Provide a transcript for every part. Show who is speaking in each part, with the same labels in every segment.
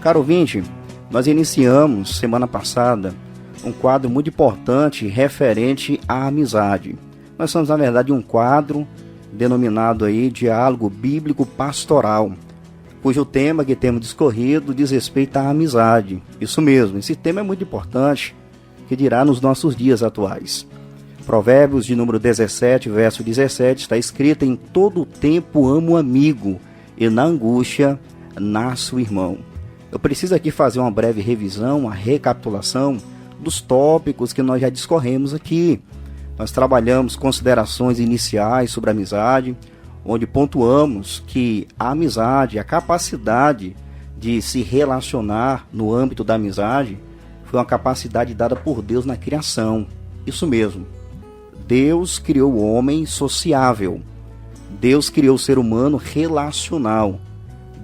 Speaker 1: Caro ouvinte, nós iniciamos semana passada um quadro muito importante referente à amizade. Nós somos, na verdade, um quadro denominado aí Diálogo Bíblico Pastoral, cujo tema que temos discorrido diz respeito à amizade. Isso mesmo, esse tema é muito importante, que dirá nos nossos dias atuais. Provérbios de número 17, verso 17, está escrito: em todo tempo amo o amigo, e na angústia nasce o irmão. Eu preciso aqui fazer uma breve revisão, uma recapitulação dos tópicos que nós já discorremos aqui. Nós trabalhamos considerações iniciais sobre a amizade, onde pontuamos que a amizade, a capacidade de se relacionar no âmbito da amizade, foi uma capacidade dada por Deus na criação. Isso mesmo. Deus criou o homem sociável. Deus criou o ser humano relacional.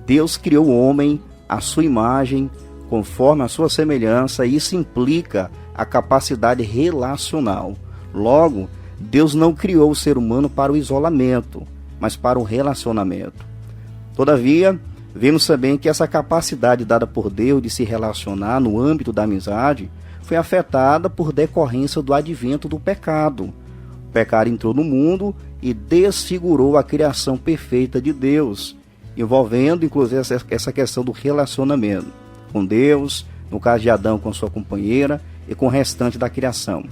Speaker 1: Deus criou o homem à sua imagem, conforme a sua semelhança, e isso implica a capacidade relacional. Logo, Deus não criou o ser humano para o isolamento, mas para o relacionamento. Todavia, vemos também que essa capacidade dada por Deus de se relacionar no âmbito da amizade foi afetada por decorrência do advento do pecado. O pecado entrou no mundo e desfigurou a criação perfeita de Deus, envolvendo inclusive essa questão do relacionamento com Deus, no caso de Adão com sua companheira e com o restante da criação.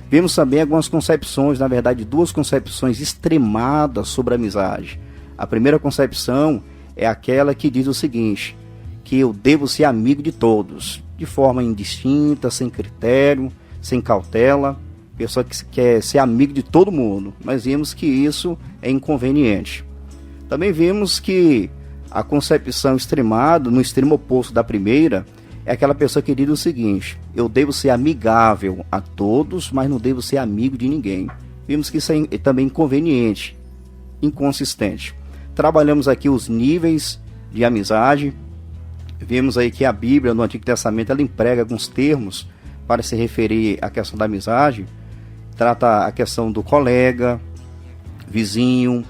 Speaker 1: Vimos também algumas concepções, na verdade duas concepções extremadas sobre a amizade. A primeira concepção é aquela que diz o seguinte, que eu devo ser amigo de todos, de forma indistinta, sem critério, sem cautela, pessoa que quer ser amigo de todo mundo. Nós vimos que isso é inconveniente. Também vimos que a concepção extremada, no extremo oposto da primeira, é aquela pessoa que diz o seguinte: eu devo ser amigável a todos, mas não devo ser amigo de ninguém. Vimos que isso é também inconveniente, inconsistente. Trabalhamos aqui os níveis de amizade. Vimos aí que a Bíblia, no Antigo Testamento, ela emprega alguns termos para se referir à questão da amizade. Trata a questão do colega, vizinho,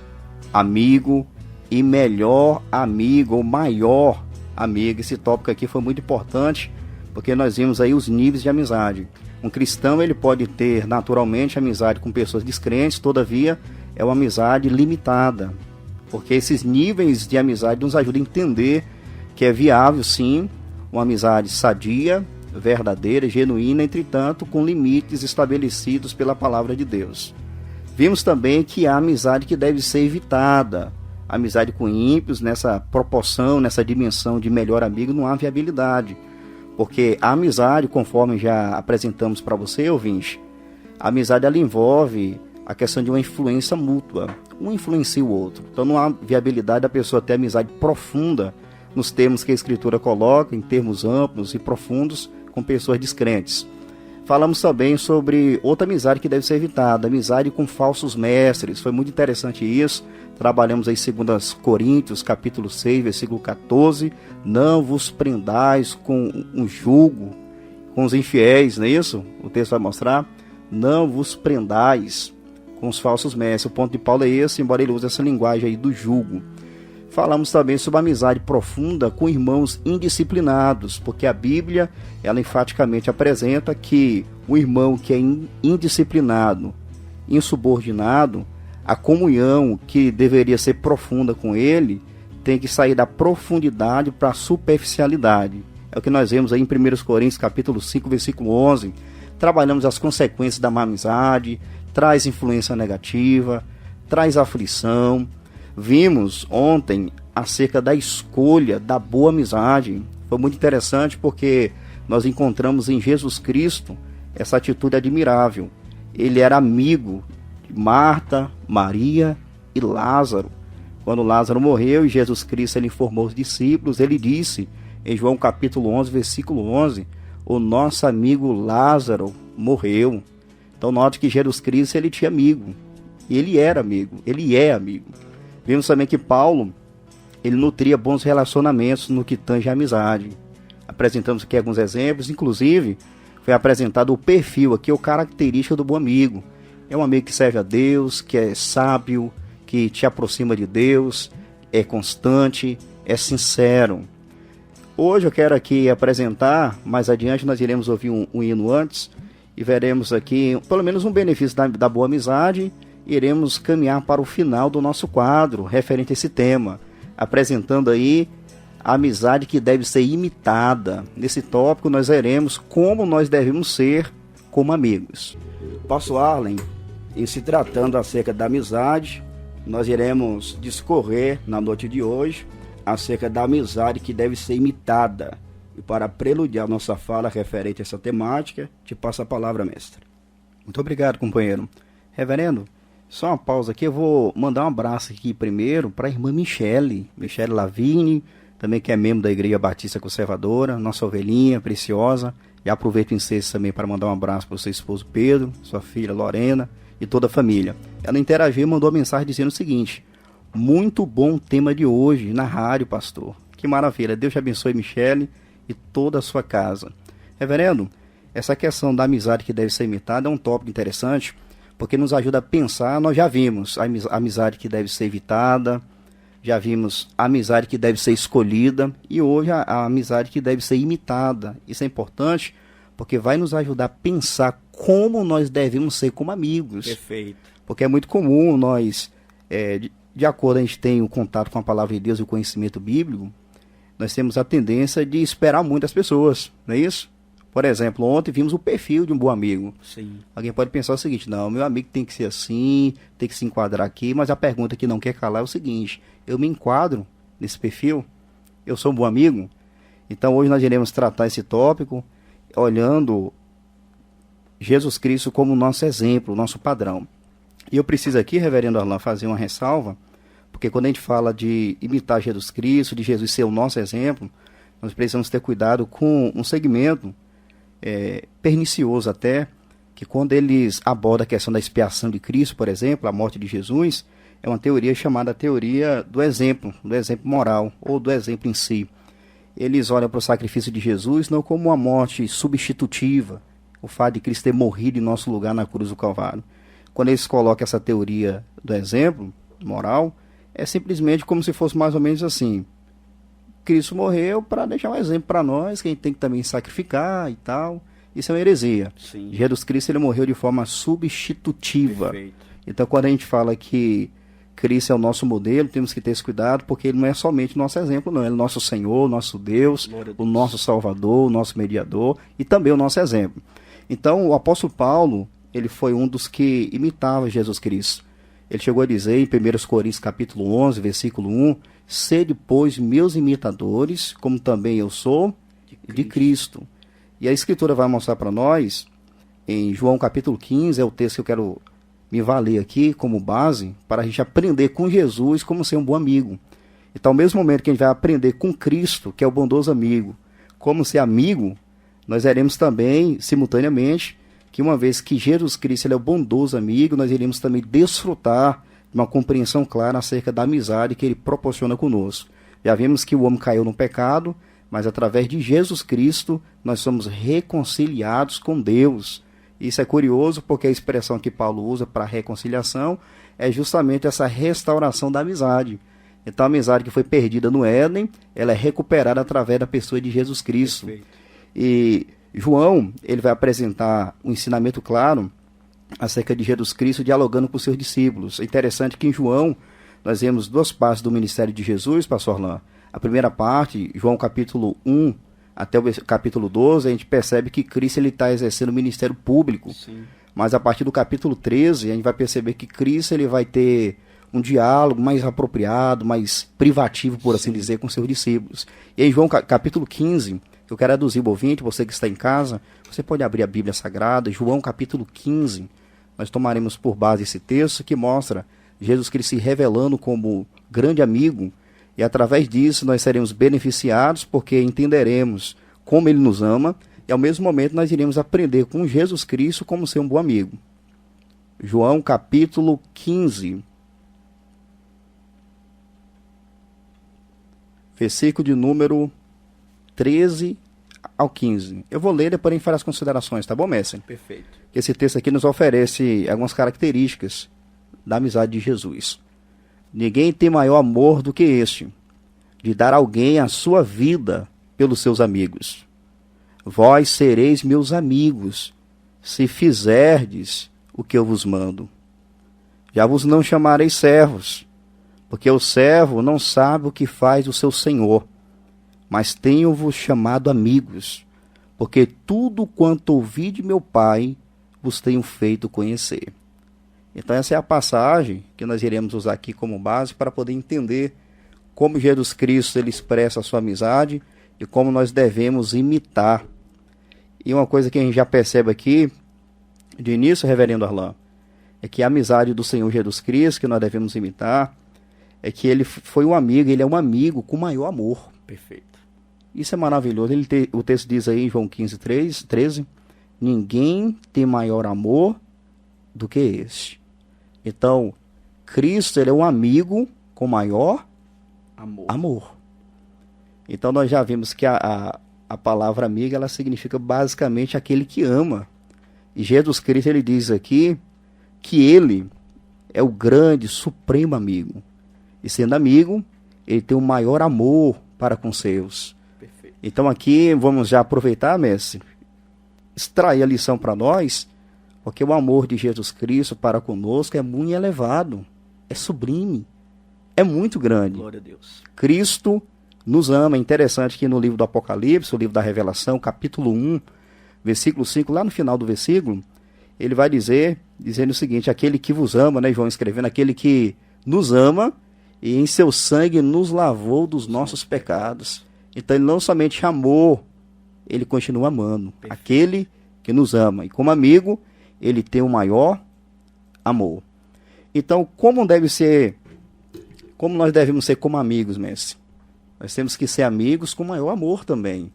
Speaker 1: amigo e melhor amigo ou maior amigo. Esse tópico aqui foi muito importante porque nós vimos aí os níveis de amizade. Um cristão ele pode ter naturalmente amizade com pessoas descrentes, todavia é uma amizade limitada, porque esses níveis de amizade nos ajudam a entender que é viável sim uma amizade sadia, verdadeira, genuína, entretanto com limites estabelecidos pela palavra de Deus. Vimos também que há amizade que deve ser evitada. Amizade com ímpios, nessa proporção, nessa dimensão de melhor amigo, não há viabilidade. Porque a amizade, conforme já apresentamos para você, ouvinte, a amizade ela envolve a questão de uma influência mútua. Um influencia o outro. Então não há viabilidade da pessoa ter amizade profunda, nos termos que a Escritura coloca, em termos amplos e profundos, com pessoas descrentes. Falamos também sobre outra amizade que deve ser evitada, amizade com falsos mestres. Foi muito interessante isso. Trabalhamos aí 2 Coríntios, capítulo 6, versículo 14. Não vos prendais com um jugo, com os infiéis, não é isso? O texto vai mostrar. Não vos prendais com os falsos mestres. O ponto de Paulo é esse, embora ele use essa linguagem aí do jugo. Falamos também sobre a amizade profunda com irmãos indisciplinados, porque a Bíblia, ela enfaticamente apresenta que o irmão que é indisciplinado, insubordinado, a comunhão que deveria ser profunda com ele, tem que sair da profundidade para a superficialidade. É o que nós vemos aí em 1 Coríntios, capítulo 5, versículo 11. Trabalhamos as consequências da má amizade, traz influência negativa, traz aflição. Vimos ontem acerca da escolha da boa amizade. Foi muito interessante porque nós encontramos em Jesus Cristo essa atitude admirável. Ele era amigo de Marta, Maria e Lázaro. Quando Lázaro morreu e Jesus Cristo ele informou os discípulos, ele disse em João capítulo 11, versículo 11, o nosso amigo Lázaro morreu. Então note que Jesus Cristo ele tinha amigo. Ele era amigo, ele é amigo. Vimos também que Paulo, ele nutria bons relacionamentos no que tange a amizade. Apresentamos aqui alguns exemplos, inclusive foi apresentado o perfil aqui, a característica do bom amigo. É um amigo que serve a Deus, que é sábio, que te aproxima de Deus, é constante, é sincero. Hoje eu quero aqui apresentar, mais adiante nós iremos ouvir um hino antes e veremos aqui pelo menos um benefício da boa amizade. Iremos caminhar para o final do nosso quadro referente a esse tema, apresentando aí a amizade que deve ser imitada. Nesse tópico nós veremos como nós devemos ser como amigos. Pastor Arlen, e se tratando acerca da amizade, nós iremos discorrer na noite de hoje acerca da amizade que deve ser imitada. E para preludiar nossa fala referente a essa temática, te passo a palavra, mestre. Muito obrigado, companheiro. Reverendo, só uma pausa aqui, eu vou mandar um abraço aqui primeiro para a irmã Michele Lavigne, também que é membro da Igreja Batista Conservadora, nossa ovelhinha preciosa. E aproveito o ensejo também para mandar um abraço para o seu esposo Pedro, sua filha Lorena e toda a família. Ela interagiu e mandou uma mensagem dizendo o seguinte: muito bom tema de hoje na rádio, pastor. Que maravilha, Deus te abençoe, Michele, e toda a sua casa. Reverendo, essa questão da amizade que deve ser imitada é um tópico interessante, porque nos ajuda a pensar. Nós já vimos a amizade que deve ser evitada, já vimos a amizade que deve ser escolhida, e hoje a amizade que deve ser imitada. Isso é importante, porque vai nos ajudar a pensar como nós devemos ser como amigos.
Speaker 2: Perfeito.
Speaker 1: Porque é muito comum nós, de acordo a gente tem o contato com a palavra de Deus e o conhecimento bíblico, nós temos a tendência de esperar muito das pessoas, não é isso? Por exemplo, ontem vimos o perfil de um bom amigo.
Speaker 2: Sim.
Speaker 1: Alguém pode pensar o seguinte: não, meu amigo tem que ser assim, tem que se enquadrar aqui, mas a pergunta que não quer calar é o seguinte: eu me enquadro nesse perfil? Eu sou um bom amigo? Então hoje nós iremos tratar esse tópico olhando Jesus Cristo como nosso exemplo, nosso padrão. E eu preciso aqui, reverendo Arlan, fazer uma ressalva, porque quando a gente fala de imitar Jesus Cristo, de Jesus ser o nosso exemplo, nós precisamos ter cuidado com um segmento pernicioso até, que quando eles abordam a questão da expiação de Cristo, por exemplo, a morte de Jesus, é uma teoria chamada teoria do exemplo moral, ou do exemplo em si. Eles olham para o sacrifício de Jesus não como uma morte substitutiva, o fato de Cristo ter morrido em nosso lugar na cruz do Calvário. Quando eles colocam essa teoria do exemplo moral, é simplesmente como se fosse mais ou menos assim: Cristo morreu para deixar um exemplo para nós, que a gente tem que também sacrificar e tal. Isso é uma heresia.
Speaker 2: Sim.
Speaker 1: Jesus Cristo, ele morreu de forma substitutiva.
Speaker 2: Perfeito.
Speaker 1: Então, quando a gente fala que Cristo é o nosso modelo, temos que ter esse cuidado, porque ele não é somente nosso exemplo, não. Ele é nosso Senhor, nosso Deus, o nosso Salvador, o nosso mediador e também o nosso exemplo. Então, o apóstolo Paulo, ele foi um dos que imitava Jesus Cristo. Ele chegou a dizer em 1 Coríntios capítulo 11, versículo 1, sede, pois, meus imitadores, como também eu sou de Cristo. E a Escritura vai mostrar para nós, em João capítulo 15, é o texto que eu quero me valer aqui como base, para a gente aprender com Jesus como ser um bom amigo. Então, ao mesmo momento que a gente vai aprender com Cristo, que é o bondoso amigo, como ser amigo, nós veremos também, simultaneamente, que uma vez que Jesus Cristo ele é o bondoso amigo, nós iremos também desfrutar de uma compreensão clara acerca da amizade que ele proporciona conosco. Já vimos que o homem caiu no pecado, mas através de Jesus Cristo nós somos reconciliados com Deus. Isso é curioso porque a expressão que Paulo usa para reconciliação é justamente essa restauração da amizade. Então a amizade que foi perdida no Éden, ela é recuperada através da pessoa de Jesus Cristo.
Speaker 2: Perfeito.
Speaker 1: E João, ele vai apresentar um ensinamento claro acerca de Jesus Cristo dialogando com seus discípulos. É interessante que em João nós vemos duas partes do ministério de Jesus, pastor Orlando. A primeira parte, João capítulo 1 até o capítulo 12, a gente percebe que Cristo está exercendo o ministério público.
Speaker 2: Sim.
Speaker 1: Mas a partir do capítulo 13, a gente vai perceber que Cristo ele vai ter um diálogo mais apropriado, mais privativo, por assim dizer, com seus discípulos. E em João capítulo 15, eu quero aduzir o ouvinte, você que está em casa, você pode abrir a Bíblia Sagrada, João capítulo 15. Nós tomaremos por base esse texto que mostra Jesus Cristo se revelando como grande amigo, e através disso nós seremos beneficiados porque entenderemos como ele nos ama, e ao mesmo momento nós iremos aprender com Jesus Cristo como ser um bom amigo. João capítulo 15, versículo de número 13 ao 15. Eu vou ler e depois a gente fará as considerações, tá bom, mestre?
Speaker 2: Perfeito.
Speaker 1: Esse texto aqui nos oferece algumas características da amizade de Jesus. Ninguém tem maior amor do que este, de dar a alguém a sua vida pelos seus amigos. Vós sereis meus amigos, se fizerdes o que eu vos mando. Já vos não chamarei servos, porque o servo não sabe o que faz o seu senhor, mas tenho-vos chamado amigos, porque tudo quanto ouvi de meu Pai vos tenho feito conhecer. Então essa é a passagem que nós iremos usar aqui como base para poder entender como Jesus Cristo ele expressa a sua amizade e como nós devemos imitar. E uma coisa que a gente já percebe aqui, de início, reverendo Arlan, é que a amizade do Senhor Jesus Cristo, que nós devemos imitar, é que ele foi um amigo, ele é um amigo com maior amor.
Speaker 2: Perfeito.
Speaker 1: Isso é maravilhoso. O texto diz aí em João 15:13, ninguém tem maior amor do que este. Então, Cristo ele é um amigo com maior amor. Então, nós já vimos que a palavra amigo, ela significa basicamente aquele que ama. E Jesus Cristo, ele diz aqui que ele é o grande, supremo amigo. E sendo amigo, ele tem o maior amor para com seus.
Speaker 2: Perfeito.
Speaker 1: Então aqui, vamos já aproveitar, mestre, extrair a lição para nós, porque o amor de Jesus Cristo para conosco é muito elevado, é sublime, é muito grande.
Speaker 2: Glória a Deus.
Speaker 1: Cristo nos ama. É interessante que no livro do Apocalipse, o livro da Revelação, capítulo 1, versículo 5, lá no final do versículo, ele vai dizendo o seguinte, aquele que vos ama, né, João escrevendo, aquele que nos ama e em seu sangue nos lavou dos nossos pecados. Então ele não somente amou, ele continua amando. Perfeito. Aquele que nos ama. E como amigo, ele tem o maior amor. Então, como nós devemos ser como amigos, mestre? Nós temos que ser amigos com maior amor também.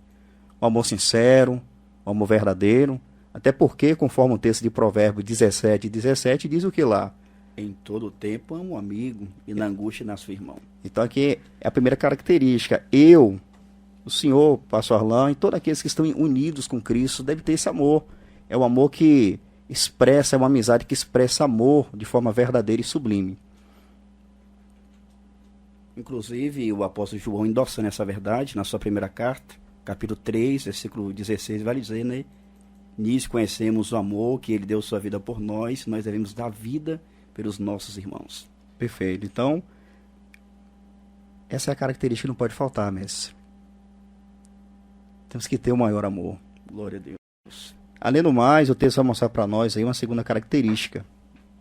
Speaker 1: Um amor sincero, um amor verdadeiro. Até porque, conforme o texto de Provérbios 17:17, diz o que lá?
Speaker 2: Em todo tempo amo um amigo, e na angústia nasce o irmão.
Speaker 1: Então aqui é a primeira característica. Eu, o senhor, pastor Arlan, e todos aqueles que estão unidos com Cristo, devem ter esse amor. É um amor que expressa, é uma amizade que expressa amor de forma verdadeira e sublime.
Speaker 2: Inclusive, o apóstolo João, endossando essa verdade, na sua primeira carta, capítulo 3, versículo 16, vai dizer, né? Nisso conhecemos o amor, que ele deu sua vida por nós devemos dar vida pelos nossos irmãos.
Speaker 1: Perfeito. Então, essa é a característica que não pode faltar, mestre. Temos que ter o maior amor.
Speaker 2: Glória a Deus.
Speaker 1: Além do mais, o texto vai mostrar para nós aí uma segunda característica.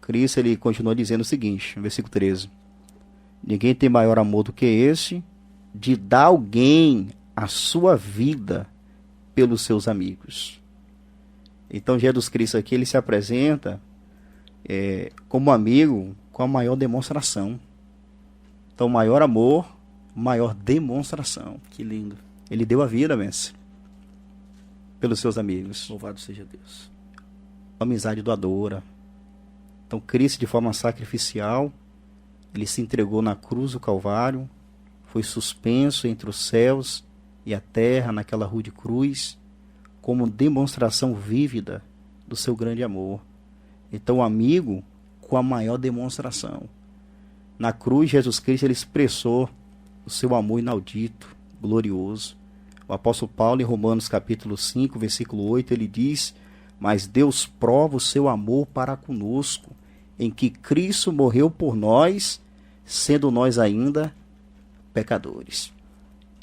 Speaker 1: Cristo, ele continua dizendo o seguinte, no versículo 13. Ninguém tem maior amor do que esse, de dar alguém a sua vida pelos seus amigos. Então, Jesus Cristo aqui, ele se apresenta como amigo com a maior demonstração. Então, maior amor, maior demonstração.
Speaker 2: Que lindo.
Speaker 1: Ele deu a vida, mestre, pelos seus amigos.
Speaker 2: Louvado seja Deus.
Speaker 1: Amizade doadora. Então, Cristo, de forma sacrificial, ele se entregou na cruz do Calvário, foi suspenso entre os céus e a terra naquela rude cruz, como demonstração vívida do seu grande amor. Então, o amigo com a maior demonstração. Na cruz, Jesus Cristo ele expressou o seu amor inaudito, glorioso. O apóstolo Paulo, em Romanos capítulo 5, versículo 8, ele diz: mas Deus prova o seu amor para conosco, em que Cristo morreu por nós, sendo nós ainda pecadores.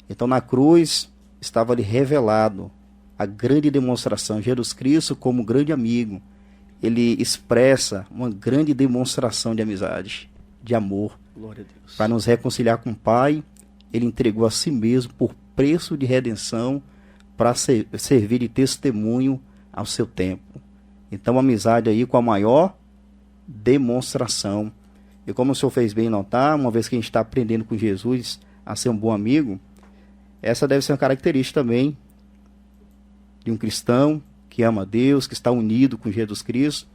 Speaker 1: Então, na cruz, estava ali revelado a grande demonstração. Jesus Cristo, como grande amigo, ele expressa uma grande demonstração de amizade, de amor.
Speaker 2: Glória a Deus.
Speaker 1: Para nos reconciliar com o Pai, ele entregou a si mesmo por preço de redenção, para servir de testemunho ao seu tempo. Então, amizade aí com a maior demonstração. E como o senhor fez bem notar, uma vez que a gente está aprendendo com Jesus a ser um bom amigo, essa deve ser uma característica também de um cristão que ama a Deus, que está unido com Jesus Cristo.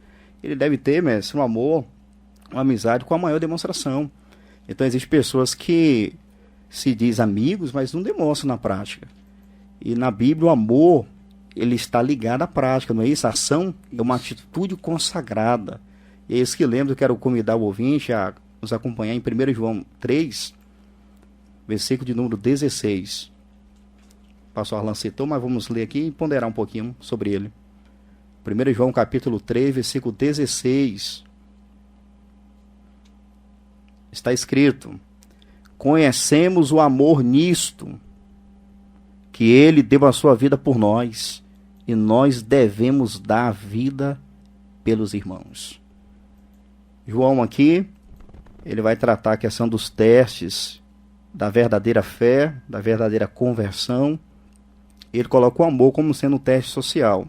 Speaker 1: Ele deve ter, mestre, um amor, uma amizade com a maior demonstração. Então, existem pessoas que se diz amigos, mas não demonstram na prática. E na Bíblia, o amor, ele está ligado à prática, não é isso? A ação é uma atitude consagrada. E é isso que lembro, eu quero convidar o ouvinte a nos acompanhar em 1 João 3, versículo de número 16. pastor Arlan citou, mas vamos ler aqui e ponderar um pouquinho sobre ele. 1 João capítulo 3, versículo 16. Está escrito: conhecemos o amor nisto, que ele deu a sua vida por nós, e nós devemos dar a vida pelos irmãos. João aqui, ele vai tratar a questão dos testes da verdadeira fé, da verdadeira conversão. Ele coloca o amor como sendo um teste social.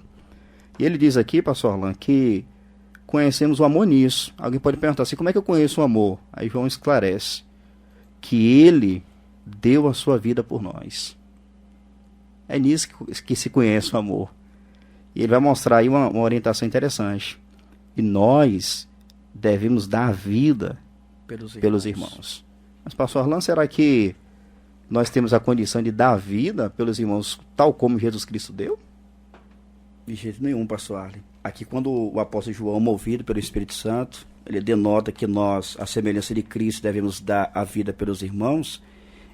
Speaker 1: E ele diz aqui, pastor Arlan, que conhecemos o amor nisso. Alguém pode perguntar assim, como é que eu conheço o amor? Aí João esclarece que ele deu a sua vida por nós. É nisso que se conhece o amor. E ele vai mostrar aí uma orientação interessante. E nós devemos dar a vida pelos irmãos. Mas, pastor Arlan, será que nós temos a condição de dar a vida pelos irmãos tal como Jesus Cristo deu?
Speaker 2: De jeito nenhum, pastor Arlen. Aqui, quando o apóstolo João, movido pelo Espírito Santo, ele denota que nós, à semelhança de Cristo, devemos dar a vida pelos irmãos,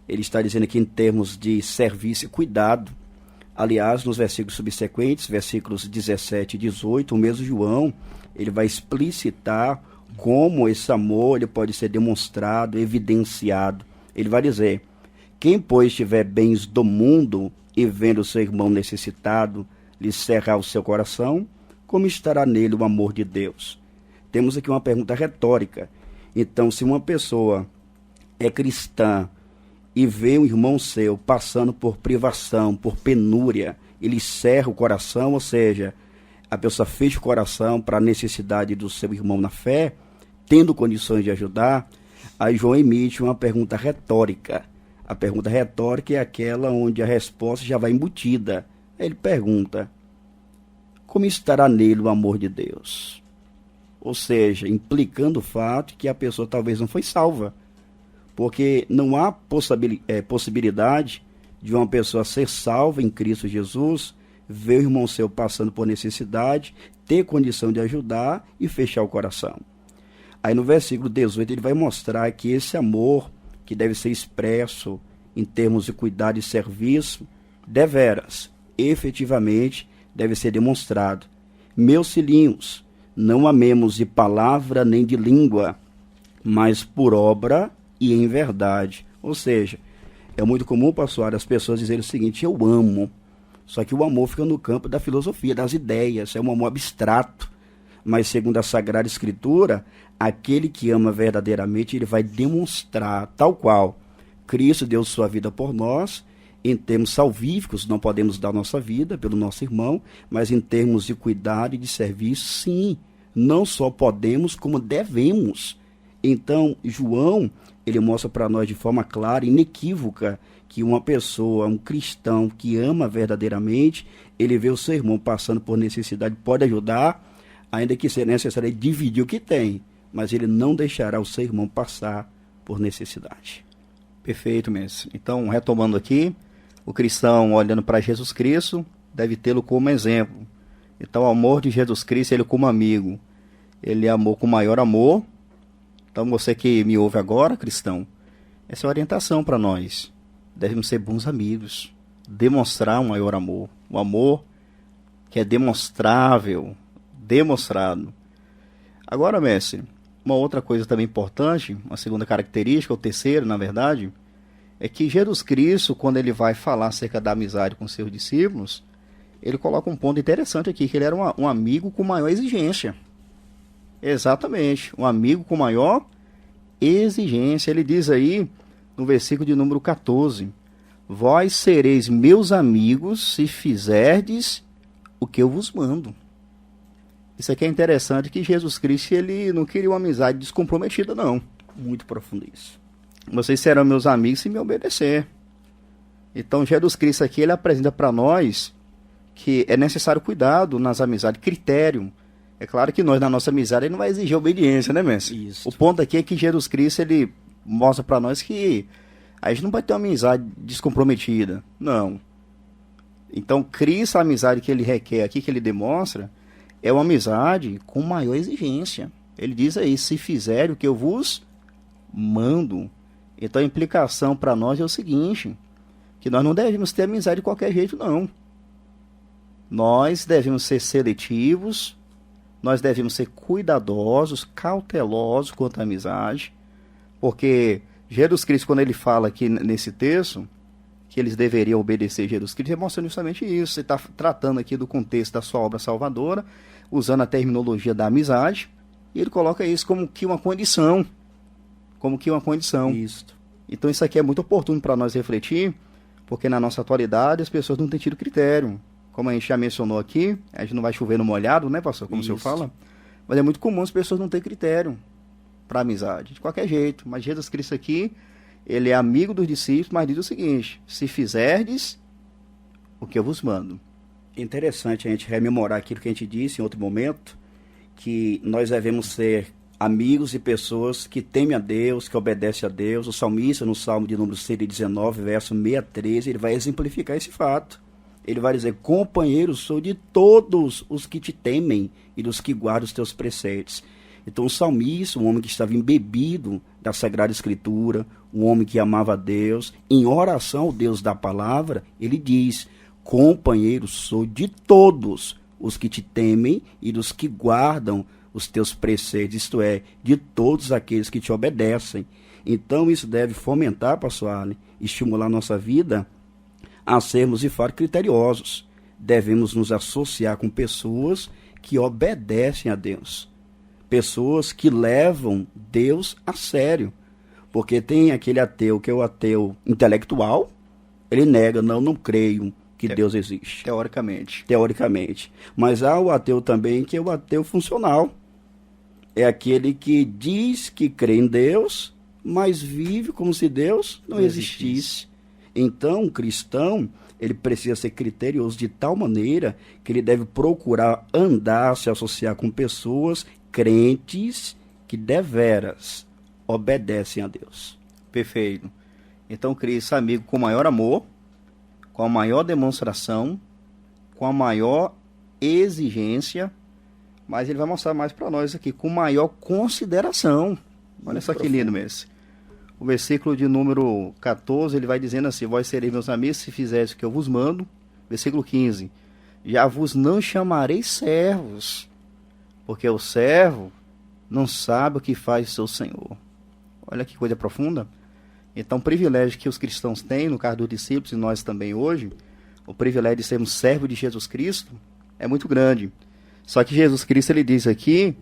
Speaker 2: ele está dizendo aqui em termos de serviço e cuidado. Aliás, nos versículos subsequentes, versículos 17 e 18, o mesmo João, ele vai explicitar como esse amor ele pode ser demonstrado, evidenciado. Ele vai dizer: quem, pois, tiver bens do mundo e vendo o seu irmão necessitado, lhe cerrar o seu coração, como estará nele o amor de Deus? Temos aqui uma pergunta retórica. Então, se uma pessoa é cristã e vê um irmão seu passando por privação, por penúria, ele cerra o coração, ou seja, a pessoa fecha o coração para a necessidade do seu irmão na fé, tendo condições de ajudar, aí João emite uma pergunta retórica. A pergunta retórica é aquela onde a resposta já vai embutida. Ele pergunta: como estará nele o amor de Deus? Ou seja, implicando o fato que a pessoa talvez não foi salva. Porque não há possibilidade de uma pessoa ser salva em Cristo Jesus, ver o irmão seu passando por necessidade, ter condição de ajudar e fechar o coração. Aí no versículo 18 ele vai mostrar que esse amor, que deve ser expresso em termos de cuidado e serviço, deveras, efetivamente, deve ser demonstrado. Meus filhinhos, não amemos de palavra nem de língua, mas por obra e em verdade. Ou seja, é muito comum, pastor, as pessoas dizerem o seguinte: eu amo. Só que o amor fica no campo da filosofia, das ideias, é um amor abstrato. Mas segundo a Sagrada Escritura, aquele que ama verdadeiramente, ele vai demonstrar, tal qual Cristo deu sua vida por nós. Em termos salvíficos, não podemos dar nossa vida pelo nosso irmão, mas em termos de cuidado e de serviço, sim, não só podemos, como devemos. Então, João, ele mostra para nós de forma clara e inequívoca que uma pessoa, um cristão que ama verdadeiramente, ele vê o seu irmão passando por necessidade, pode ajudar, ainda que seja necessário dividir o que tem, mas ele não deixará o seu irmão passar por necessidade.
Speaker 1: Perfeito, mestre. Então, retomando aqui, o cristão, olhando para Jesus Cristo, deve tê-lo como exemplo. Então, o amor de Jesus Cristo, ele como amigo, ele amou com maior amor. Então, você que me ouve agora, cristão, essa é a orientação para nós. Devemos ser bons amigos, demonstrar um maior amor. Um amor que é demonstrável, demonstrado. Agora, mestre, uma outra coisa também importante, uma segunda característica, ou terceira, na verdade, é que Jesus Cristo, quando ele vai falar acerca da amizade com seus discípulos, ele coloca um ponto interessante aqui, que ele era um amigo com maior exigência. Exatamente, um amigo com maior exigência. Ele diz aí, no versículo de número 14, vós sereis meus amigos se fizerdes o que eu vos mando. Isso aqui é interessante, que Jesus Cristo, ele não queria uma amizade descomprometida, não.
Speaker 2: Muito profundo isso.
Speaker 1: Vocês serão meus amigos se me obedecer. Então, Jesus Cristo aqui, ele apresenta para nós que é necessário cuidado nas amizades, critério. É claro que nós, na nossa amizade, ele não vai exigir obediência, né, mestre?
Speaker 2: Isso.
Speaker 1: O ponto aqui é que Jesus Cristo, ele mostra para nós que a gente não vai ter uma amizade descomprometida. Não. Então, Cristo, a amizade que ele requer aqui, que ele demonstra, é uma amizade com maior exigência. Ele diz aí, se fizerem o que eu vos mando. Então, a implicação para nós é o seguinte: que nós não devemos ter amizade de qualquer jeito, não. Nós devemos ser seletivos, nós devemos ser cuidadosos, cautelosos quanto à amizade, porque Jesus Cristo, quando ele fala aqui nesse texto, que eles deveriam obedecer a Jesus Cristo, ele mostra justamente isso. Você está tratando aqui do contexto da sua obra salvadora, usando a terminologia da amizade, e ele coloca isso como que uma condição. Como que uma condição.
Speaker 2: Isso.
Speaker 1: Então isso aqui é muito oportuno para nós refletir, porque na nossa atualidade as pessoas não têm tido critério. Como a gente já mencionou aqui, a gente não vai chover no molhado, né, pastor? Como o senhor fala. Mas é muito comum as pessoas não terem critério para amizade, de qualquer jeito. Mas Jesus Cristo aqui, ele é amigo dos discípulos, mas diz o seguinte: se fizerdes o que eu vos mando.
Speaker 2: Interessante a gente rememorar aquilo que a gente disse em outro momento, que nós devemos ser amigos e pessoas que temem a Deus, que obedecem a Deus. O salmista, no Salmo de número 119, verso 613, ele vai exemplificar esse fato. Ele vai dizer: companheiro sou de todos os que te temem e dos que guardam os teus preceitos. Então o salmista, um homem que estava embebido da Sagrada Escritura, um homem que amava a Deus, em oração ao Deus da palavra, ele diz: companheiro sou de todos os que te temem e dos que guardam os teus preceitos, isto é, de todos aqueles que te obedecem. Então isso deve fomentar, pastor Arlen, estimular nossa vida a sermos de fato criteriosos. Devemos nos associar com pessoas que obedecem a Deus, pessoas que levam Deus a sério, porque tem aquele ateu que é o ateu intelectual, ele nega: não creio que Deus existe. Teoricamente. Mas há o ateu também que é o ateu funcional. É aquele que diz que crê em Deus, mas vive como se Deus não existisse. Então, o cristão, ele precisa ser criterioso de tal maneira que ele deve procurar andar, se associar com pessoas crentes que deveras obedecem a Deus.
Speaker 1: Perfeito. Então, crie esse amigo com maior amor, com a maior demonstração, com a maior exigência, mas ele vai mostrar mais para nós aqui, com maior consideração. Olha só que lindo, Messi. O versículo de número 14, ele vai dizendo assim: vós sereis meus amigos se fizerdes o que eu vos mando. Versículo 15: já vos não chamarei servos, porque o servo não sabe o que faz o seu senhor. Olha que coisa profunda. Então, o privilégio que os cristãos têm, no caso dos discípulos e nós também hoje, o privilégio de sermos servos de Jesus Cristo é muito grande. Só que Jesus Cristo, ele diz aqui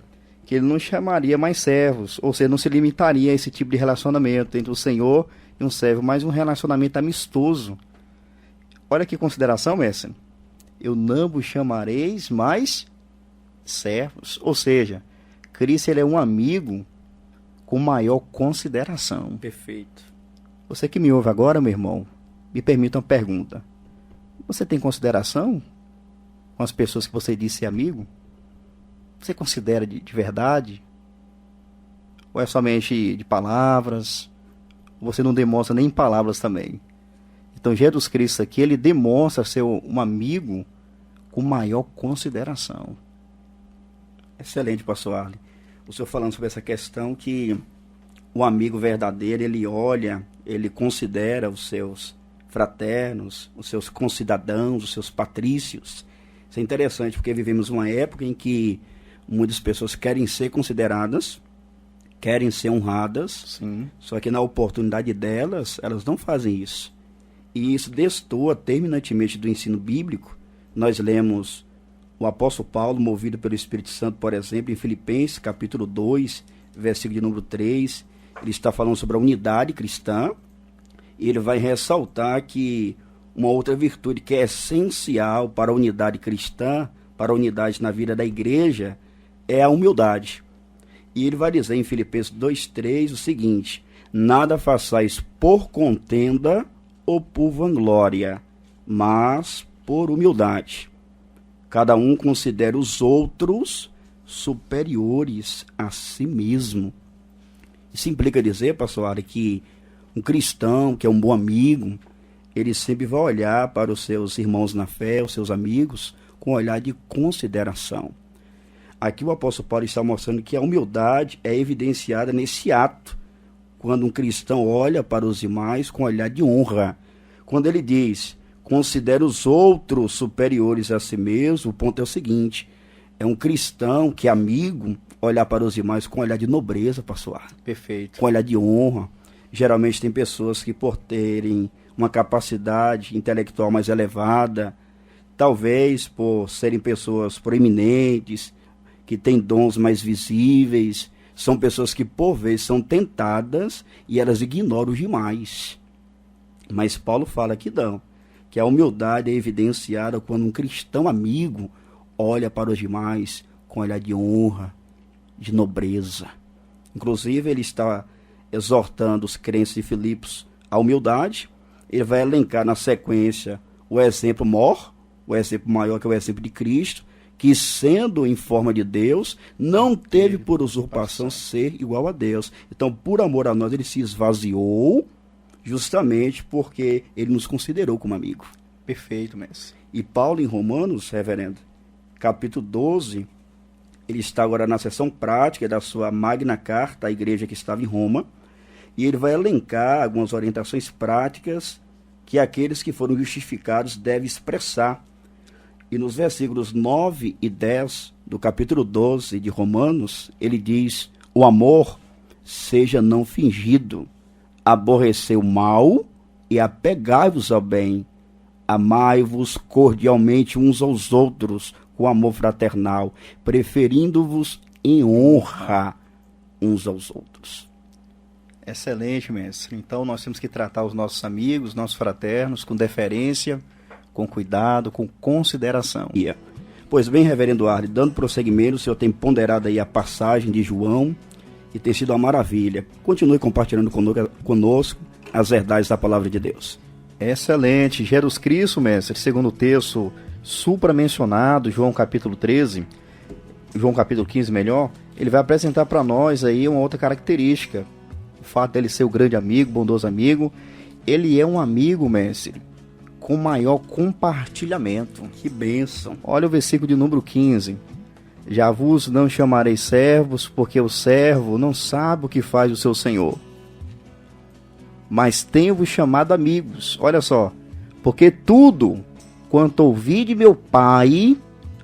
Speaker 1: que ele não chamaria mais servos, ou seja, não se limitaria a esse tipo de relacionamento entre o Senhor e um servo, mas um relacionamento amistoso. Olha que consideração, mestre. Eu não vos chamareis mais servos. Ou seja, Cristo, ele é um amigo com maior consideração.
Speaker 2: Perfeito.
Speaker 1: Você que me ouve agora, meu irmão, me permita uma pergunta. Você tem consideração com as pessoas que você disse ser amigo? Você considera de verdade? Ou é somente de palavras? Você não demonstra nem em palavras também? Então, Jesus Cristo aqui, ele demonstra ser um amigo com maior consideração.
Speaker 2: Excelente, pastor Arlen. O senhor falando sobre essa questão que o amigo verdadeiro, ele olha, ele considera os seus fraternos, os seus concidadãos, os seus patrícios. Isso é interessante, porque vivemos uma época em que muitas pessoas querem ser consideradas, querem ser honradas,
Speaker 1: sim,
Speaker 2: só que na oportunidade delas, elas não fazem isso. E isso destoa terminantemente do ensino bíblico. Nós lemos o apóstolo Paulo, movido pelo Espírito Santo, por exemplo, em Filipenses, capítulo 2, versículo de número 3, ele está falando sobre a unidade cristã, e ele vai ressaltar que uma outra virtude que é essencial para a unidade cristã, para a unidade na vida da igreja, é a humildade. E ele vai dizer em Filipenses 2:3 o seguinte: nada façais por contenda ou por vanglória, mas por humildade. Cada um considera os outros superiores a si mesmo. Isso implica dizer, pastor Ari, que um cristão, que é um bom amigo, ele sempre vai olhar para os seus irmãos na fé, os seus amigos, com um olhar de consideração. Aqui o apóstolo Paulo está mostrando que a humildade é evidenciada nesse ato, quando um cristão olha para os demais com um olhar de honra, Quando ele diz, considera os outros superiores a si mesmo, o ponto é o seguinte, é um cristão que é amigo, olhar para os demais com olhar de nobreza, pastor.
Speaker 1: Perfeito.
Speaker 2: Com olhar de honra. Geralmente tem pessoas que, por terem uma capacidade intelectual mais elevada, talvez por serem pessoas proeminentes, que têm dons mais visíveis, são pessoas que por vezes são tentadas e elas ignoram os demais. Mas Paulo fala que não, que a humildade é evidenciada quando um cristão amigo olha para os demais com olhar de honra, de nobreza. Inclusive ele está exortando os crentes de Filipos à humildade. Ele vai elencar na sequência o exemplo maior, o exemplo maior, que é o exemplo de Cristo, que sendo em forma de Deus, não teve por usurpação ser igual a Deus. Então, por amor a nós, ele se esvaziou, justamente porque ele nos considerou como amigo.
Speaker 1: Perfeito, mestre.
Speaker 2: E Paulo, em Romanos, reverendo, capítulo 12, ele está agora na seção prática da sua magna carta à igreja que estava em Roma, e ele vai elencar algumas orientações práticas que aqueles que foram justificados devem expressar. E nos versículos 9 e 10 do capítulo 12 de Romanos, ele diz, o amor seja não fingido, aborrecei o mal e apegai-vos ao bem, amai-vos cordialmente uns aos outros com amor fraternal, preferindo-vos em honra uns aos outros.
Speaker 1: Excelente, mestre. Então nós temos que tratar os nossos amigos, nossos fraternos, com deferência, com cuidado, com consideração.
Speaker 2: Pois bem, reverendo Arley, dando prosseguimento, o senhor tem ponderado aí a passagem de João e tem sido uma maravilha. Continue compartilhando conosco as verdades da palavra de Deus.
Speaker 1: Excelente. Jesus Cristo, mestre, segundo o texto supramencionado, João capítulo 13, João capítulo 15 melhor, ele vai apresentar para nós aí uma outra característica. O fato dele ser o grande amigo, bondoso amigo, ele é um amigo, mestre, com maior compartilhamento.
Speaker 2: Que bênção.
Speaker 1: Olha o versículo de número 15. Já vos não chamarei servos, porque o servo não sabe o que faz o seu senhor. Mas tenho-vos chamado amigos. Olha só. Porque tudo quanto ouvi de meu Pai,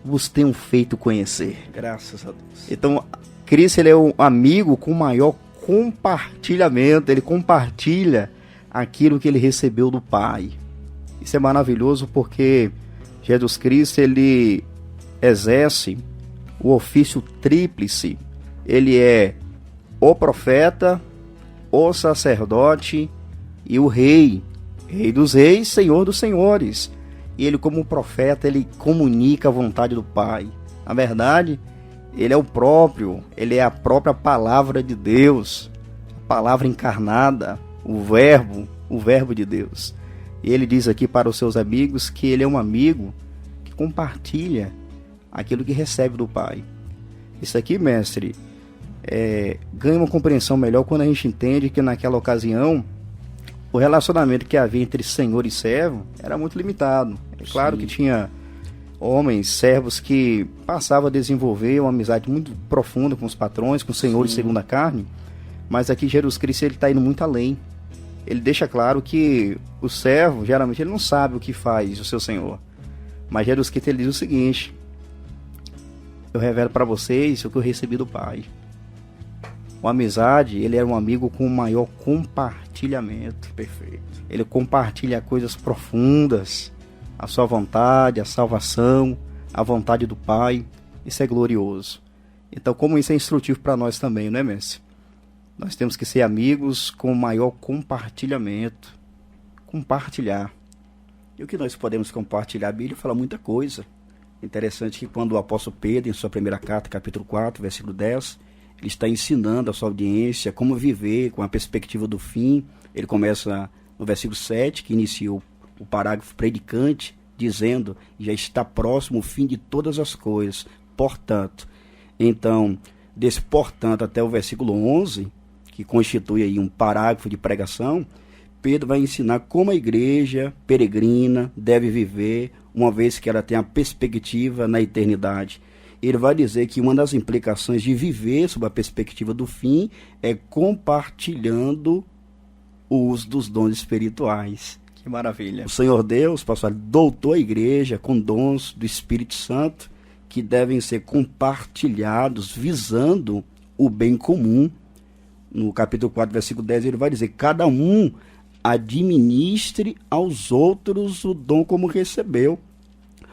Speaker 1: vos tenho feito conhecer.
Speaker 2: Graças a Deus.
Speaker 1: Então, Cristo, ele é um amigo com maior compartilhamento. Ele compartilha aquilo que ele recebeu do Pai. Isso é maravilhoso porque Jesus Cristo, ele exerce o ofício tríplice. Ele é o profeta, o sacerdote e o rei. Rei dos reis, Senhor dos senhores. E ele, como profeta, ele comunica a vontade do Pai. Na verdade, ele é o próprio, ele é a própria palavra de Deus. A palavra encarnada, o verbo de Deus. E ele diz aqui para os seus amigos que ele é um amigo que compartilha aquilo que recebe do Pai. Isso aqui, mestre, ganha uma compreensão melhor quando a gente entende que naquela ocasião o relacionamento que havia entre senhor e servo era muito limitado. É claro que tinha homens, servos que passavam a desenvolver uma amizade muito profunda com os patrões, com os senhores segundo a carne, mas aqui Jesus Cristo ele está indo muito além. Ele deixa claro que o servo, geralmente, ele não sabe o que faz o seu senhor. Mas Jesus Cristo ele diz o seguinte: eu revelo para vocês o que eu recebi do Pai. Uma amizade, ele era um amigo com maior compartilhamento.
Speaker 2: Perfeito.
Speaker 1: Ele compartilha coisas profundas, a sua vontade, a salvação, a vontade do Pai. Isso é glorioso. Então, como isso é instrutivo para nós também, não é, mestre? Nós temos que ser amigos com maior compartilhamento. Compartilhar.
Speaker 2: E o que nós podemos compartilhar? A Bíblia fala muita coisa. Interessante que quando o apóstolo Pedro, em sua primeira carta, capítulo 4, versículo 10, ele está ensinando a sua audiência como viver com a perspectiva do fim. Ele começa no versículo 7, que iniciou o parágrafo predicante, dizendo: já está próximo o fim de todas as coisas. Portanto, então, desse portanto até o versículo 11, que constitui aí um parágrafo de pregação, Pedro vai ensinar como a igreja peregrina deve viver, uma vez que ela tem a perspectiva na eternidade. Ele vai dizer que uma das implicações de viver sob a perspectiva do fim é compartilhando o uso dos dons espirituais.
Speaker 1: Que maravilha.
Speaker 2: O Senhor Deus, pastor, doutou a igreja com dons do Espírito Santo que devem ser compartilhados visando o bem comum. No capítulo 4, versículo 10, ele vai dizer: cada um administre aos outros o dom como recebeu,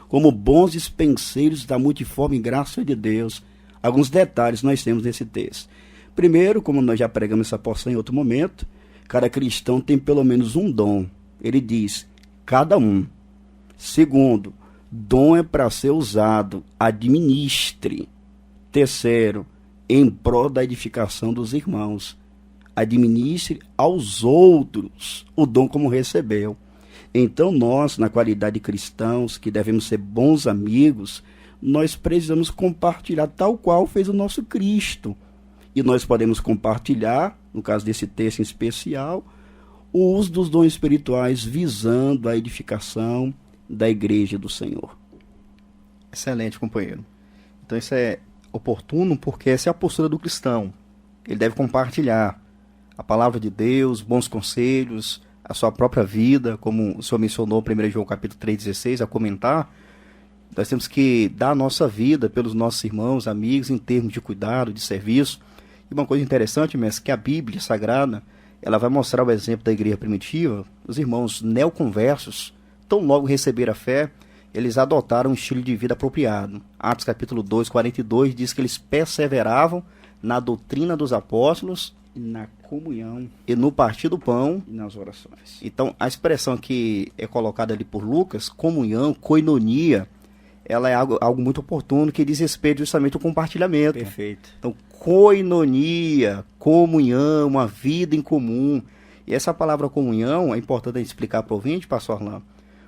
Speaker 2: como bons dispenseiros da multiforme graça de Deus. Alguns detalhes nós temos nesse texto. Primeiro, como nós já pregamos essa porção em outro momento, cada cristão tem pelo menos um dom. Ele diz, cada um. Segundo, dom é para ser usado, administre. Terceiro, em prol da edificação dos irmãos. Administre aos outros o dom como recebeu. Então nós, na qualidade de cristãos, que devemos ser bons amigos, nós precisamos compartilhar tal qual fez o nosso Cristo. E nós podemos compartilhar, no caso desse texto em especial, o uso dos dons espirituais visando a edificação da igreja do Senhor.
Speaker 1: Excelente, companheiro. Então isso é oportuno porque essa é a postura do cristão. Ele deve compartilhar a palavra de Deus, bons conselhos, a sua própria vida, como o senhor mencionou no 1 João capítulo 3,16, a comentar. Nós temos que dar a nossa vida pelos nossos irmãos, amigos, em termos de cuidado, de serviço. E uma coisa interessante, mestre, que a Bíblia Sagrada, ela vai mostrar o exemplo da igreja primitiva. Os irmãos neoconversos, tão logo receberam a fé, eles adotaram um estilo de vida apropriado. Atos capítulo 2, 42, diz que eles perseveravam na doutrina dos apóstolos,
Speaker 2: na comunhão
Speaker 1: e no partir do pão
Speaker 2: e nas orações.
Speaker 1: Então, a expressão que é colocada ali por Lucas, comunhão, koinonia, ela é algo muito oportuno, que diz respeito justamente ao compartilhamento.
Speaker 2: Perfeito.
Speaker 1: Então, koinonia, comunhão, uma vida em comum. E essa palavra comunhão é importante explicar para o ouvinte, pastor Orlando,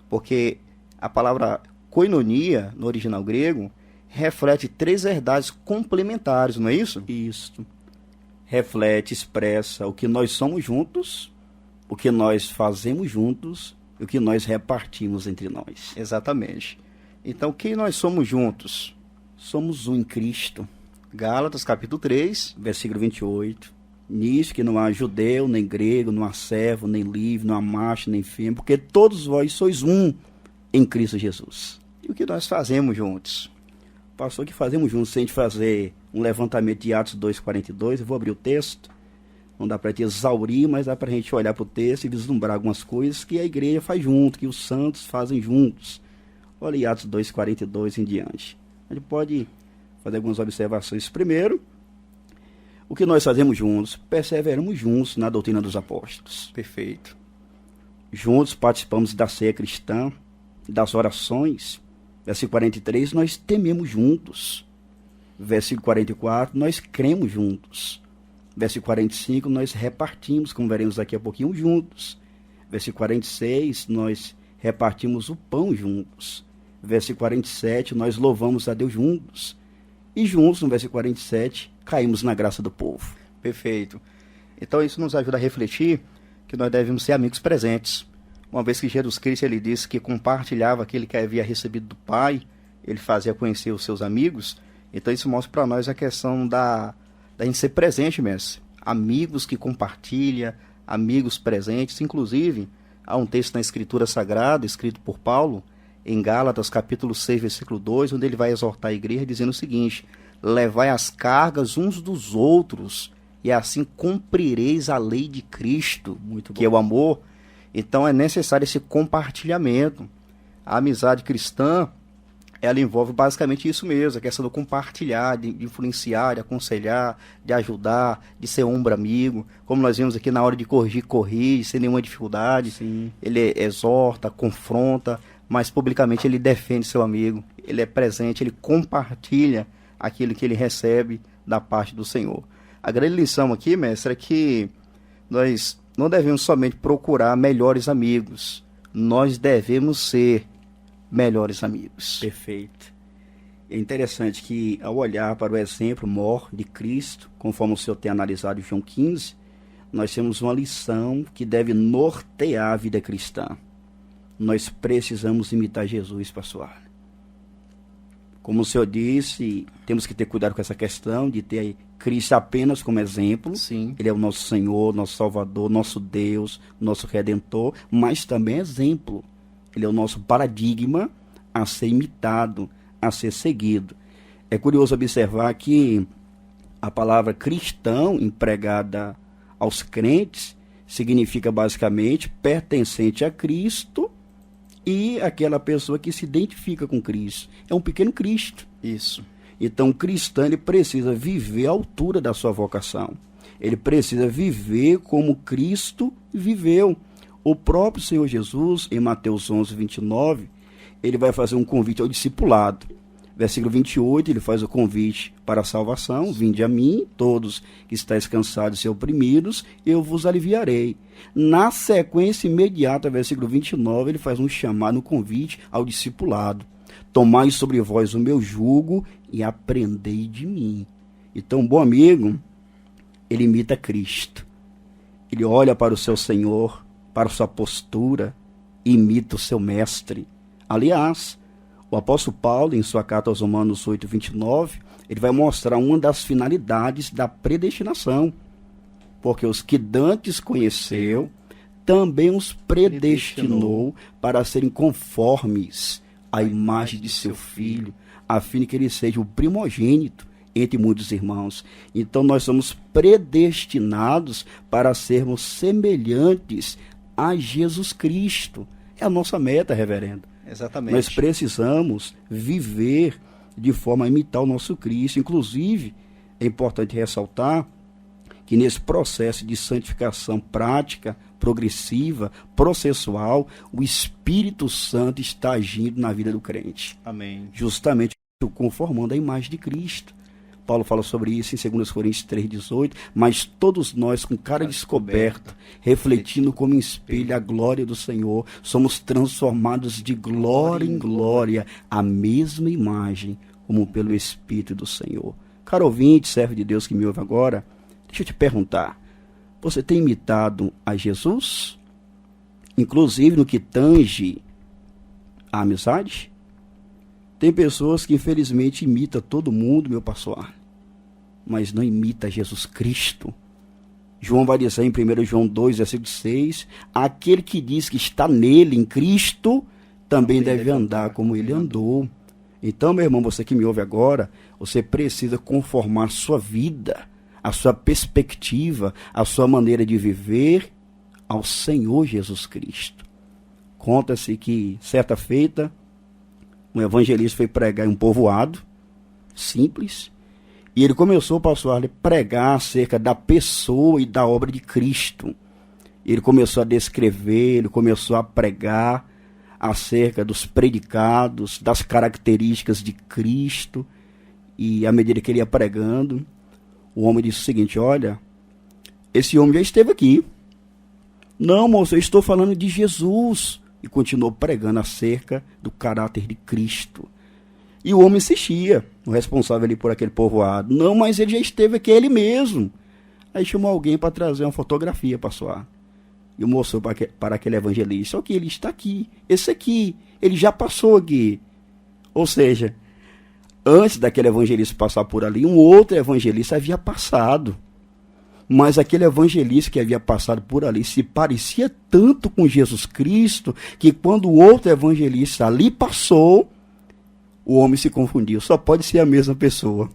Speaker 1: porque a palavra koinonia, no original grego, reflete 3 verdades complementares, não é isso?
Speaker 2: Isso. Reflete, expressa o que nós somos juntos, o que nós fazemos juntos e o que nós repartimos entre nós.
Speaker 1: Exatamente. Então, quem nós somos juntos?
Speaker 2: Somos um em Cristo.
Speaker 1: Gálatas, capítulo 3,
Speaker 2: versículo 28. Nisso que não há judeu, nem grego, não há servo, nem livre, não há macho, nem fêmea, porque todos vós sois um em Cristo Jesus.
Speaker 1: E o que nós fazemos juntos?
Speaker 2: Pastor, o que fazemos juntos, se a gente fazer um levantamento de Atos 2,42, eu vou abrir o texto, não dá para te exaurir, mas dá para a gente olhar para o texto e vislumbrar algumas coisas que a igreja faz junto, que os santos fazem juntos. Olha aí Atos 2,42 em diante. A gente pode fazer algumas observações. Primeiro, o que nós fazemos juntos? Perseveramos juntos na doutrina dos apóstolos.
Speaker 1: Perfeito.
Speaker 2: Juntos participamos da ceia cristã, das orações. Versículo 43, nós tememos juntos. Versículo 44, nós cremos juntos. Versículo 45, nós repartimos, como veremos daqui a pouquinho, juntos. Versículo 46, nós repartimos o pão juntos. Versículo 47, nós louvamos a Deus juntos. E juntos, no versículo 47, caímos na graça do povo.
Speaker 1: Perfeito. Então isso nos ajuda a refletir que nós devemos ser amigos presentes. Uma vez que Jesus Cristo ele disse que compartilhava aquele que havia recebido do Pai, ele fazia conhecer os seus amigos. Então isso mostra para nós a questão da gente ser presente, mestre. Amigos que compartilham, amigos presentes. Inclusive, há um texto na Escritura Sagrada, escrito por Paulo, em Gálatas, capítulo 6, versículo 2, onde ele vai exortar a igreja dizendo o seguinte: levai as cargas uns dos outros, e assim cumprireis a lei de Cristo, que é o amor. Então é necessário esse compartilhamento. A amizade cristã, ela envolve basicamente isso mesmo, a questão do compartilhar, de influenciar, de aconselhar, de ajudar, de ser ombro amigo. Como nós vimos aqui, na hora de corrigir, corrige, sem nenhuma dificuldade.
Speaker 2: Sim.
Speaker 1: Ele exorta, confronta, mas publicamente ele defende seu amigo. Ele é presente, ele compartilha aquilo que ele recebe da parte do Senhor. A grande lição aqui, mestre, é que nós não devemos somente procurar melhores amigos, nós devemos ser melhores amigos.
Speaker 2: Perfeito. É interessante que, ao olhar para o exemplo maior de Cristo, conforme o senhor tem analisado em João 15, nós temos uma lição que deve nortear a vida cristã. Nós precisamos imitar Jesus, pastor. Como o senhor disse, temos que ter cuidado com essa questão de ter Cristo apenas como exemplo.
Speaker 1: Sim.
Speaker 2: Ele é o nosso Senhor, nosso Salvador, nosso Deus, nosso Redentor, mas também exemplo. Ele é o nosso paradigma a ser imitado, a ser seguido. É curioso observar que a palavra cristão empregada aos crentes significa basicamente pertencente a Cristo e aquela pessoa que se identifica com Cristo. É um pequeno Cristo.
Speaker 1: Isso.
Speaker 2: Então, o cristão ele precisa viver à altura da sua vocação. Ele precisa viver como Cristo viveu. O próprio Senhor Jesus, em Mateus 11, 29, ele vai fazer um convite ao discipulado. Versículo 28, ele faz o convite para a salvação. Vinde a mim, todos que estáis cansados e oprimidos, eu vos aliviarei. Na sequência imediata, versículo 29, ele faz um chamado, um convite ao discipulado. Tomai sobre vós o meu jugo e aprendei de mim. Então, bom amigo, ele imita Cristo. Ele olha para o seu Senhor, para a sua postura, imita o seu mestre. Aliás, o apóstolo Paulo, em sua carta aos Romanos 8, 29, ele vai mostrar uma das finalidades da predestinação. Porque os que dantes conheceu, também os predestinou para serem conformes à imagem de seu Filho, a fim que ele seja o primogênito entre muitos irmãos. Então nós somos predestinados para sermos semelhantes a Jesus Cristo. É a nossa meta, reverendo.
Speaker 1: Exatamente.
Speaker 2: Nós precisamos viver de forma a imitar o nosso Cristo. Inclusive, é importante ressaltar que nesse processo de santificação prática, progressiva, processual, o Espírito Santo está agindo na vida do crente.
Speaker 1: Amém.
Speaker 2: Justamente conformando a imagem de Cristo. Paulo fala sobre isso em 2 Coríntios 3,18, mas todos nós com cara descoberta, refletindo como em espelho a glória do Senhor, somos transformados de glória em glória, a mesma imagem, como pelo Espírito do Senhor. Caro ouvinte, servo de Deus que me ouve agora, deixa eu te perguntar, você tem imitado a Jesus? Inclusive no que tange a amizade? Tem pessoas que infelizmente imitam todo mundo, meu pastor, mas não imita Jesus Cristo. João vai dizer em 1 João 2, versículo 6, aquele que diz que está nele, em Cristo, também deve andar como ele andou. Então, meu irmão, você que me ouve agora, você precisa conformar sua vida, a sua perspectiva, a sua maneira de viver ao Senhor Jesus Cristo. Conta-se que, certa feita, um evangelista foi pregar em um povoado simples, e ele começou, pastor, a pregar acerca da pessoa e da obra de Cristo. Ele começou a descrever, ele começou a pregar acerca dos predicados, das características de Cristo, e à medida que ele ia pregando, o homem disse o seguinte, olha, esse homem já esteve aqui. Não, moço, eu estou falando de Jesus. E continuou pregando acerca do caráter de Cristo. E o homem insistia, o responsável ali por aquele povoado. Não, mas ele já esteve aqui, ele mesmo. Aí chamou alguém para trazer uma fotografia, pastor. E mostrou para aquele evangelista. Ok, ele está aqui. Esse aqui, ele já passou aqui. Ou seja, antes daquele evangelista passar por ali, um outro evangelista havia passado. Mas aquele evangelista que havia passado por ali se parecia tanto com Jesus Cristo, que quando o outro evangelista ali passou, o homem se confundiu. Só pode ser a mesma pessoa.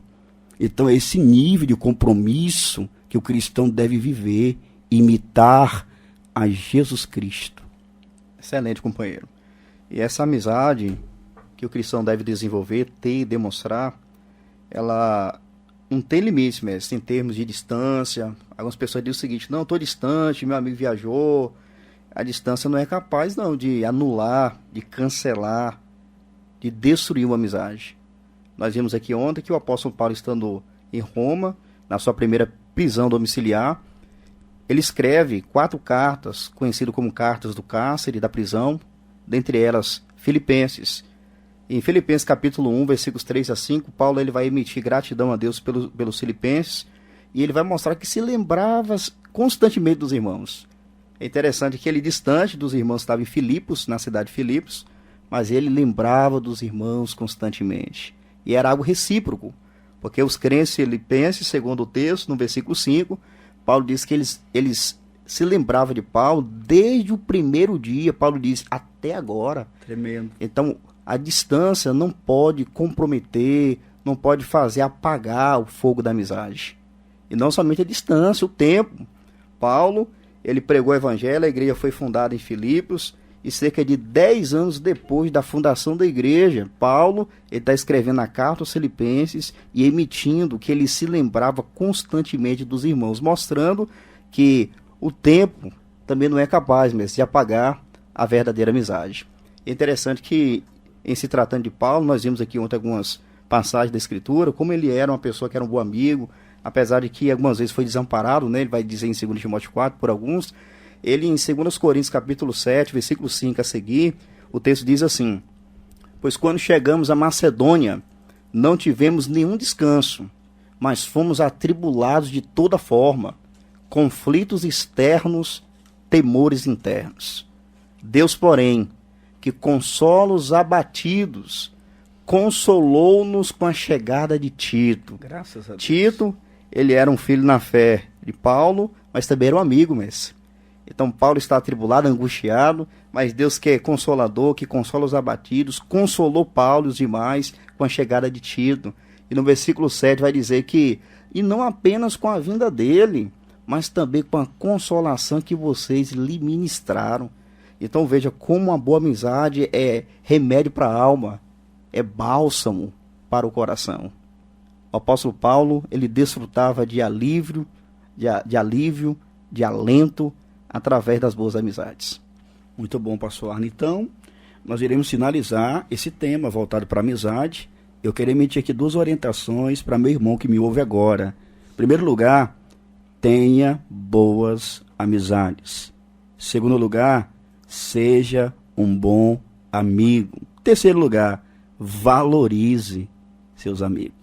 Speaker 2: Então é esse nível de compromisso que o cristão deve viver, imitar a Jesus Cristo.
Speaker 1: Excelente, companheiro. E essa amizade que o cristão deve desenvolver, ter e demonstrar, ela não tem limite, mestre, em termos de distância. Algumas pessoas dizem o seguinte, não, estou distante, meu amigo viajou. A distância não é capaz, não, de anular, de cancelar, de destruir uma amizade. Nós vimos aqui ontem que o apóstolo Paulo, estando em Roma, na sua primeira prisão domiciliar, ele escreve 4 cartas, conhecidas como cartas do cárcere, da prisão, dentre elas Filipenses. Em Filipenses capítulo 1, versículos 3 a 5, Paulo ele vai emitir gratidão a Deus pelos filipenses, e ele vai mostrar que se lembrava constantemente dos irmãos. É interessante que ele, distante dos irmãos, estava em Filipos, na cidade de Filipos, mas ele lembrava dos irmãos constantemente. E era algo recíproco, porque os crentes filipenses, segundo o texto, no versículo 5, Paulo diz que eles se lembravam de Paulo desde o primeiro dia. Paulo diz, até agora.
Speaker 2: Tremendo.
Speaker 1: Então, a distância não pode comprometer, não pode fazer apagar o fogo da amizade. E não somente a distância, o tempo. Paulo, ele pregou o evangelho, a igreja foi fundada em Filipos, e cerca de 10 anos depois da fundação da igreja, Paulo está escrevendo a carta aos Filipenses e emitindo que ele se lembrava constantemente dos irmãos, mostrando que o tempo também não é capaz mesmo de apagar a verdadeira amizade. É interessante que, em se tratando de Paulo, nós vimos aqui ontem algumas passagens da Escritura, como ele era uma pessoa que era um bom amigo, apesar de que algumas vezes foi desamparado, né? Ele vai dizer em 2 Timóteo 4, por alguns. Ele, em 2 Coríntios capítulo 7, versículo 5 a seguir, o texto diz assim: pois quando chegamos a Macedônia, não tivemos nenhum descanso, mas fomos atribulados de toda forma, conflitos externos, temores internos. Deus, porém, que consola os abatidos, consolou-nos com a chegada de Tito.
Speaker 2: Graças a Deus.
Speaker 1: Tito, ele era um filho na fé de Paulo, mas também era um amigo, mesmo. Então Paulo está atribulado, angustiado, mas Deus que é consolador, que consola os abatidos, consolou Paulo e os demais com a chegada de Tito. E no versículo 7 vai dizer que, e não apenas com a vinda dele, mas também com a consolação que vocês lhe ministraram. Então veja como uma boa amizade é remédio para a alma, é bálsamo para o coração. O apóstolo Paulo, ele desfrutava de alívio, de alento, através das boas amizades.
Speaker 2: Muito bom, pastor Arno. Então, nós iremos finalizar esse tema voltado para a amizade. Eu quero emitir aqui 2 orientações para meu irmão que me ouve agora. Em primeiro lugar, tenha boas amizades. Em segundo lugar, seja um bom amigo. Em terceiro lugar, valorize seus amigos.